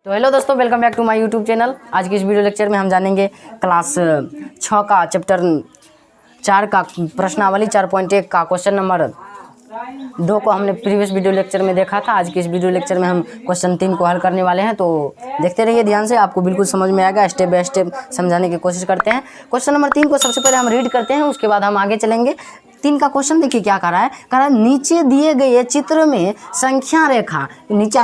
तो हेलो दोस्तों, welcome back to my YouTube channel. आज की इस वीडियो लेक्चर में हम जानेंगे क्लास 6 का चैप्टर 4 का प्रश्नावली 4.1 का क्वेश्चन नंबर 2 को हमने प्रीवियस वीडियो लेक्चर में देखा था। आज के इस वीडियो लेक्चर में हम क्वेश्चन 3 को हल करने वाले हैं, तो देखते रहिए ध्यान से, आपको बिल्कुल समझ में आएगा। स्टेप बाय स्टेप समझाने की कोशिश करते हैं। क्वेश्चन नंबर 3 को सबसे पहले हम रीड करते हैं, उसके बाद हम आगे चलेंगे। 3 का क्वेश्चन देखिए क्या कर रहा है। कह रहा है नीचे दिए गए चित्र में संख्या रेखा, नीचे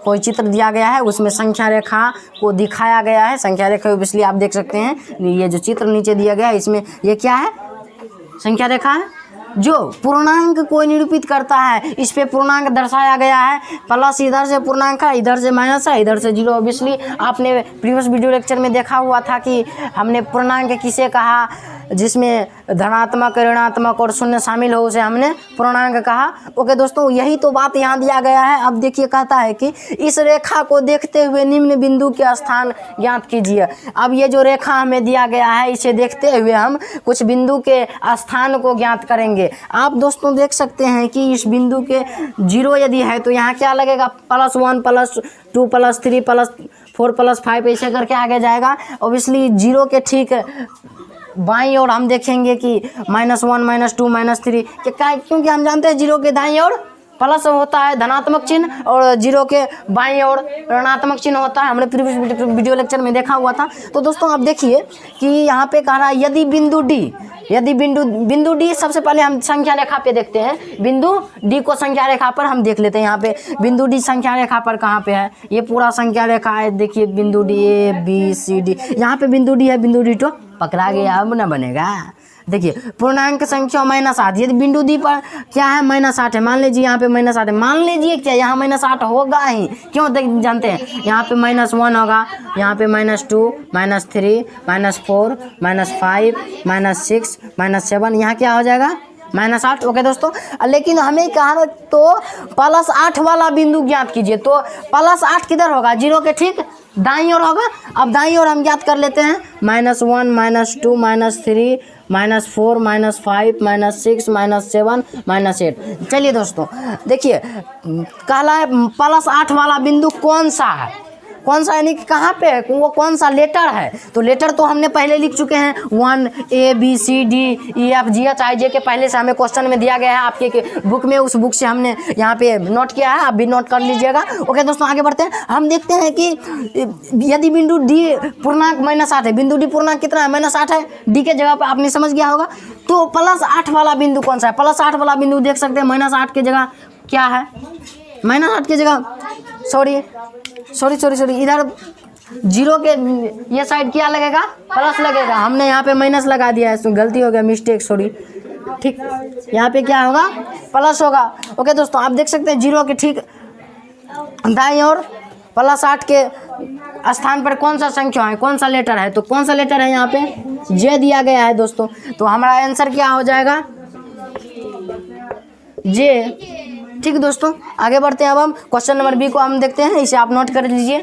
कोई चित्र दिया गया है उसमें संख्या रेखा को दिखाया गया है। संख्या रेखा ऑब्वियसली आप देख सकते हैं, ये जो चित्र नीचे दिया गया है इसमें ये क्या है, संख्या रेखा है जो पूर्णांक को निरूपित करता है। इस पे पूर्णांक दर्शाया गया है, प्लस इधर से पूर्णांक है, इधर से माइनस है, इधर से जीरो। ऑब्वियसली आपने प्रीवियस वीडियो लेक्चर में देखा हुआ था कि हमने पूर्णांक किसे कहा, जिसमें धनात्मक, ऋणात्मक और शून्य शामिल हो उसे हमने पूर्णांक कहा। ओके दोस्तों, यही तो बात यहाँ दिया गया है। अब देखिए कहता है कि इस रेखा को देखते हुए निम्न बिंदु के स्थान ज्ञात कीजिए। अब ये जो रेखा हमें दिया गया है इसे देखते हुए हम कुछ बिंदु के स्थान को ज्ञात करेंगे। आप दोस्तों देख सकते हैं कि इस बिंदु के 0 यदि है तो यहाँ क्या लगेगा, +1 +2 +3 +4 +5 ऐसे करके आगे जाएगा। ऑब्वियसली 0 के ठीक बाईं ओर हम देखेंगे कि -1 -2 -3 क्योंकि हम जानते हैं 0 के दाईं ओर प्लस होता है धनात्मक चिन्ह और 0 के बाईं ओर ऋणात्मक चिन्ह होता है। हमने प्रीवियस वीडियो लेक्चर में देखा हुआ था। तो दोस्तों आप देखिए कि यहाँ पे कह रहा है यदि बिंदु डी सबसे पहले हम संख्या रेखा पे देखते हैं। बिंदु डी को संख्या रेखा पर हम देख लेते हैं। यहाँ पे बिंदु डी संख्या रेखा पर कहाँ पे है, ये पूरा संख्या रेखा है। देखिए बिंदु D A B C D, यहाँ पे बिंदु डी है, बिंदु डी तो पकड़ा गया, अब ना बनेगा। देखिए पूर्णांक संख्या -8, यदि बिंदु डी पर क्या है -8 है, मान लीजिए यहाँ पे -8 है, मान लीजिए क्या यहाँ -8 होगा ही, क्यों जानते हैं, यहाँ पे -1 होगा, यहाँ पे -2 -3 -4 -5 -6 -7, यहाँ क्या हो जाएगा -8। ओके दोस्तों, लेकिन हमें कहा तो +8 वाला बिंदु ज्ञात कीजिए। तो +8 किधर होगा, 0 के ठीक दाईं ओर होगा। अब दाईं ओर हम ज्ञात कर लेते हैं, -1 -2 -3 -4 -5 -6 -7 -8। चलिए दोस्तों देखिए कहला है +8 वाला बिंदु कौन सा है, यानी कि कहाँ पे है, वो कौन सा लेटर है। तो लेटर तो हमने पहले लिख चुके हैं, 1 A B C D E F G H I J के पहले से हमें क्वेश्चन में दिया गया है आपके बुक में। उस बुक से हमने यहाँ पे नोट किया है, आप भी नोट कर लीजिएगा। ओके दोस्तों आगे बढ़ते हैं। हम देखते हैं कि यदि बिंदु डी पूर्णांक -8 है, बिंदु डी पूर्णांक कितना है, -8 है, डी के जगह पर आपने समझ गया होगा। तो +8 वाला बिंदु कौन सा है, +8 वाला बिंदु देख सकते हैं, -8 की जगह क्या है, -8 की जगह सॉरी इधर 0 के ये साइड क्या लगेगा, प्लस लगेगा। हमने यहाँ पे माइनस लगा दिया है, इसमें गलती हो गया, मिस्टेक, सॉरी। ठीक, यहाँ पे क्या होगा, प्लस होगा। ओके दोस्तों आप देख सकते हैं 0 के ठीक दाईं ओर +8 के स्थान पर कौन सा संख्या है, कौन सा लेटर है, तो कौन सा लेटर है, यहाँ पे जे दिया गया है दोस्तों। तो हमारा आंसर क्या हो जाएगा, जे। ठीक दोस्तों आगे बढ़ते हैं। अब हम क्वेश्चन नंबर बी को हम देखते हैं, इसे आप नोट कर लीजिए।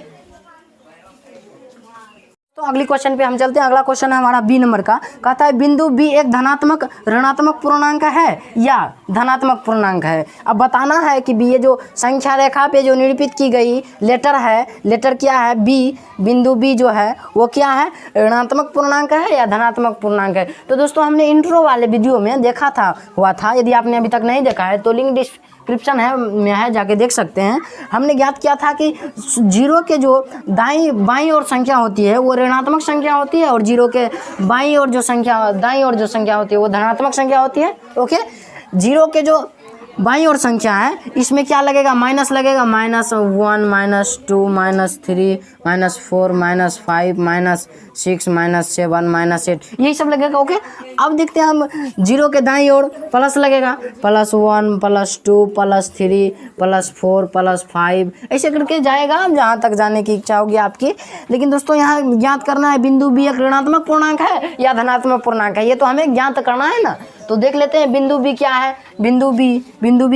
तो अगली क्वेश्चन पे हम चलते हैं। अगला क्वेश्चन है हमारा बी नंबर का। कहता है बिंदु बी एक धनात्मक, ऋणात्मक पूर्णांक है या धनात्मक पूर्णांक है। अब बताना है कि ये जो संख्या रेखा पे जो निरूपित की गई लेटर है, लेटर क्या है, बी, बिंदु बी जो है वो क्या है, ऋणात्मक पूर्णांक है या धनात्मक पूर्णांक है। तो दोस्तों हमने इंट्रो वाले वीडियो में देखा हुआ था। यदि आपने अभी तक नहीं देखा है तो लिंक डिस्क्रिप्शन है, जाके देख सकते हैं। हमने ज्ञात किया था कि 0 के जो बाईं ओर संख्या होती है वो ऋणात्मक संख्या होती है और 0 के दाईं ओर जो संख्या होती है वो धनात्मक संख्या होती है। ओके, 0 के जो बाईं ओर संख्या है इसमें क्या लगेगा, माइनस लगेगा, -1 -2 -3 -4 -5 -6 -7 -8 यही सब लगेगा। ओके, अब देखते हैं हम 0 के दाईं ओर प्लस लगेगा, +1 +2 +3 +4 +5 ऐसे करके जाएगा जहाँ तक जाने की इच्छा होगी आपकी। लेकिन दोस्तों यहाँ ज्ञात करना है बिंदु बी एक ऋणात्मक पूर्णांक है या धनात्मक पूर्णांक है, ये तो हमें ज्ञात करना है ना। तो देख लेते हैं बिंदु बी क्या है, बिंदु बी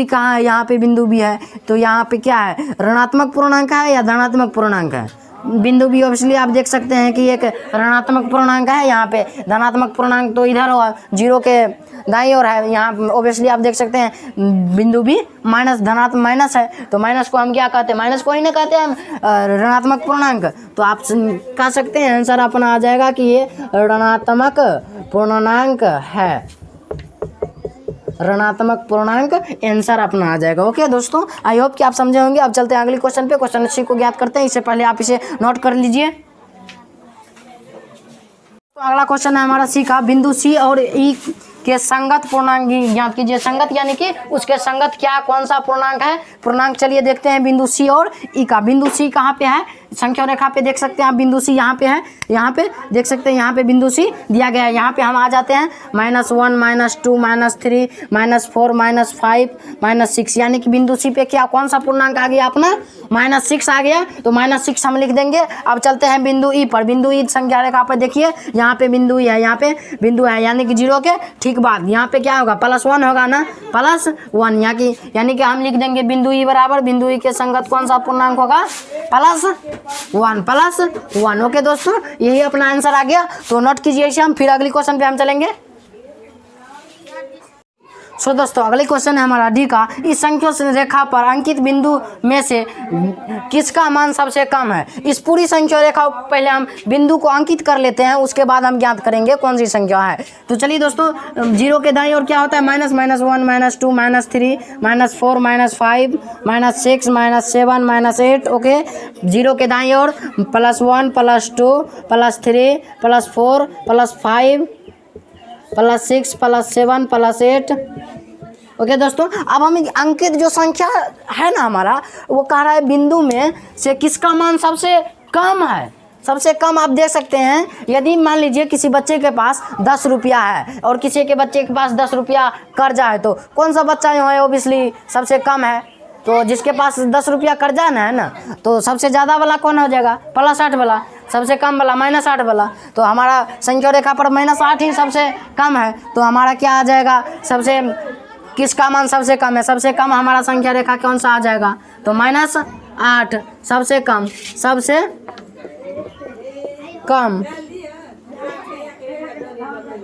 कहाँ है, यहाँ पे बिंदु बी है। तो यहाँ पे क्या है, ऋणात्मक पूर्णांक है या धनात्मक पूर्णांक है, बिंदु बी ऑब्वियसली आप देख सकते हैं कि एक ऋणात्मक पूर्णांक है। यहाँ पे धनात्मक पूर्णांक तो इधर होगा, जीरो के दाईं ओर है। यहाँ ऑब्वियसली आप देख सकते हैं बिंदु बी माइनस धनात्मक माइनस है, तो माइनस को हम क्या कहते हैं, माइनस को ही ना कहते हैं हम ऋणात्मक पूर्णांक। तो आप कह सकते हैं आंसर अपना आ जाएगा कि ये ऋणात्मक पूर्णांक है, ऋणात्मक पूर्णांक आंसर अपना आ जाएगा। ओके दोस्तों, आई होप कि आप समझे होंगे। अब चलते हैं अगले क्वेश्चन पे। क्वेश्चन सी को ज्ञात करते हैं, इससे पहले आप इसे नोट कर लीजिए। तो अगला क्वेश्चन है हमारा सी का, बिंदु सी और ई के संगत पूर्णांक ज्ञात कीजिए। संगत यानी कि उसके संगत क्या कौन सा पूर्णांक है। पूर्णांक चलिए देखते हैं बिंदु सी और ई का। बिंदु सी कहाँ पे है, संख्या रेखा पे देख सकते हैं आप, बिंदु सी यहाँ पे है, यहाँ पे देख सकते हैं, यहाँ पे बिंदु सी दिया गया है। यहाँ पे हम आ जाते हैं -1 -2 -3 -4 -5 -6, यानी कि बिंदु सी पे क्या कौन सा पूर्णांक आ गया अपना, -6 आ गया। तो -6 हम लिख देंगे। अब चलते हैं बिंदु ई पर। बिंदु ई संख्या रेखा पर देखिए, यहाँ पे बिंदु ई है, यहाँ पे बिंदु है, यानी कि 0 के ठीक बाद यहाँ पे क्या होगा, +1 होगा ना, +1, यानी कि हम लिख देंगे बिंदु ई बराबर बिंदु ई के संगत कौन सा पूर्णांक होगा, +1। ओके दोस्तों, यही अपना आंसर आ गया। तो नोट कीजिए इसे हम, फिर अगली क्वेश्चन पे हम चलेंगे। सो दोस्तों अगले क्वेश्चन है हमारा डी का, इस संख्या रेखा पर अंकित बिंदु में से किसका मान सबसे कम है। इस पूरी संख्या रेखा पहले हम बिंदु को अंकित कर लेते हैं, उसके बाद हम ज्ञात करेंगे कौन सी संख्या है। तो चलिए दोस्तों, 0 के दाईं ओर क्या होता है, -1 -2 -3 -4 -5 -6 -7 -8। ओके, 0 के दाईं ओर +1 +2 +3 +4 +5 +6 +7 +8। ओके दोस्तों, अब हम अंकित जो संख्या है ना हमारा, वो कह रहा है बिंदु में से किसका मान सबसे कम है। सबसे कम आप देख सकते हैं, यदि मान लीजिए किसी बच्चे के पास 10 रुपया है और किसी के बच्चे के पास 10 रुपया कर्जा है, तो कौन सा बच्चा जो है ओबियसली सबसे कम है। तो जिसके पास 10 रुपया कर्जा है ना, तो सबसे ज़्यादा वाला कौन हो जाएगा, +8 वाला, सबसे कम वाला -8 वाला। तो हमारा संख्या रेखा पर -8 ही सबसे कम है। तो हमारा क्या आ जाएगा, सबसे किसका मान सबसे कम है, सबसे कम हमारा संख्या रेखा कौन सा आ जाएगा, तो -8 सबसे कम, सबसे कम,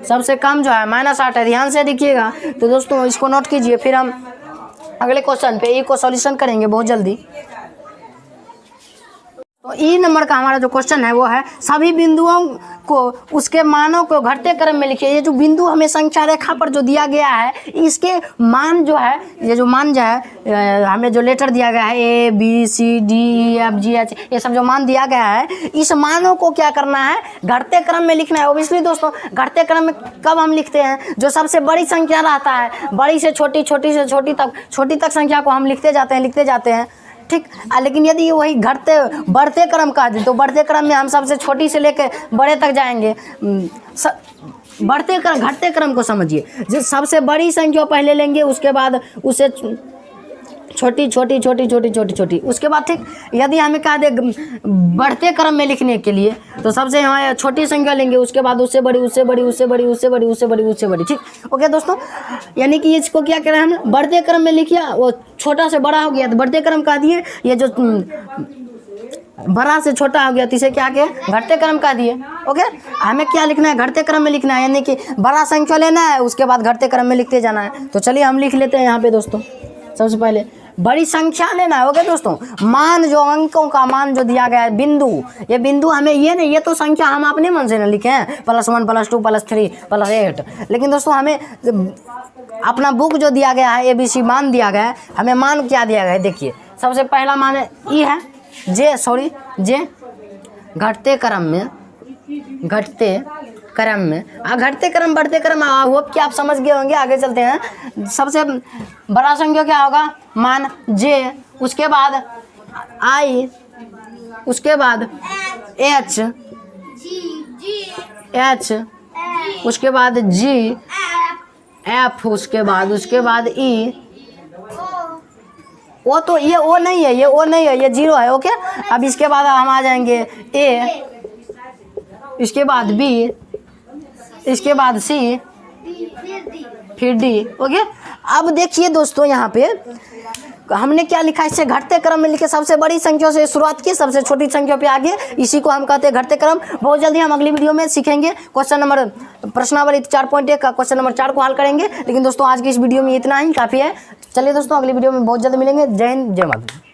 सबसे कम जो है -8 है। ध्यान से देखिएगा। तो दोस्तों इसको नोट कीजिए, फिर हम अगले क्वेश्चन पे ई को सॉल्यूशन करेंगे बहुत जल्दी। तो ई नंबर का हमारा जो क्वेश्चन है वो है, सभी बिंदुओं को उसके मानों को घटते क्रम में लिखिए। ये जो बिंदु हमें संख्या रेखा पर जो दिया गया है, इसके मान जो है, ये जो मान जो है हमें जो लेटर दिया गया है A B C D E F G H, ये सब जो मान दिया गया है, इस मानों को क्या करना है, घटते क्रम में लिखना है। ओबियसली दोस्तों, घटते क्रम में कब हम लिखते हैं, जो सबसे बड़ी संख्या रहता है, बड़ी से छोटी, छोटी से छोटी तक संख्या को हम लिखते जाते हैं ठीक। लेकिन यदि वही बढ़ते क्रम का दे, तो बढ़ते क्रम में हम सबसे छोटी से लेकर बड़े तक जाएंगे। घटते क्रम को समझिए, जो सबसे बड़ी संख्या पहले लेंगे, उसके बाद उससे छोटी, उसके बाद ठीक। यदि हमें कहा दे बढ़ते क्रम में लिखने के लिए, तो सबसे हमारे छोटी संख्या लेंगे, उसके बाद उससे बड़ी, उससे बड़ी, उससे बड़ी, उससे बड़ी, उससे बड़ी, उससे बड़ी, ठीक। ओके दोस्तों, यानी कि इसको क्या करें हम, बढ़ते क्रम में लिखिए, वो छोटा से बड़ा हो गया तो बढ़ते क्रम कह दिए, ये जो बड़ा से छोटा हो गया तो इसे क्या किए, घटते क्रम कह दिए। ओके, हमें क्या लिखना है, घटते क्रम में लिखना है, यानी कि बड़ा संख्या लेना है, उसके बाद घटते क्रम में लिखते जाना है। तो चलिए हम लिख लेते हैं यहाँ पे दोस्तों। सबसे पहले बड़ी संख्या लेना है। ओके दोस्तों, मान जो अंकों का मान जो दिया गया है, बिंदु, ये बिंदु हमें ये नहीं, ये तो संख्या हम अपने मन से ना लिखे हैं, +1 +2 +3 +8। लेकिन दोस्तों हमें अपना बुक जो दिया गया है, ABC मान दिया गया है, हमें मान क्या दिया गया है, देखिए। सबसे पहला मान ई है जे घटते क्रम में, घटते क्रम बढ़ते क्रम, होप कि आप समझ गए होंगे। आगे चलते हैं। सबसे बड़ा संख्या क्या होगा, मान J, उसके बाद I, उसके बाद H, उसके बाद G, F, उसके बाद E। वो तो ये O नहीं है, ये 0 है। ओके, अब इसके बाद हम आ जाएंगे A, इसके बाद B, इसके बाद C, फिर D। ओके, अब देखिए दोस्तों यहाँ पे हमने क्या लिखा है, इससे घटते क्रम में लिखे, सबसे बड़ी संख्या से शुरुआत की, सबसे छोटी संख्या पे आगे, इसी को हम कहते हैं घटते क्रम। बहुत जल्दी हम अगली वीडियो में सीखेंगे प्रश्नावली 4.1 का क्वेश्चन नंबर 4 को हल करेंगे। लेकिन दोस्तों आज की इस वीडियो में इतना ही काफ़ी है। चलिए दोस्तों अगली वीडियो में बहुत जल्द मिलेंगे। जय हिंद, जय माता।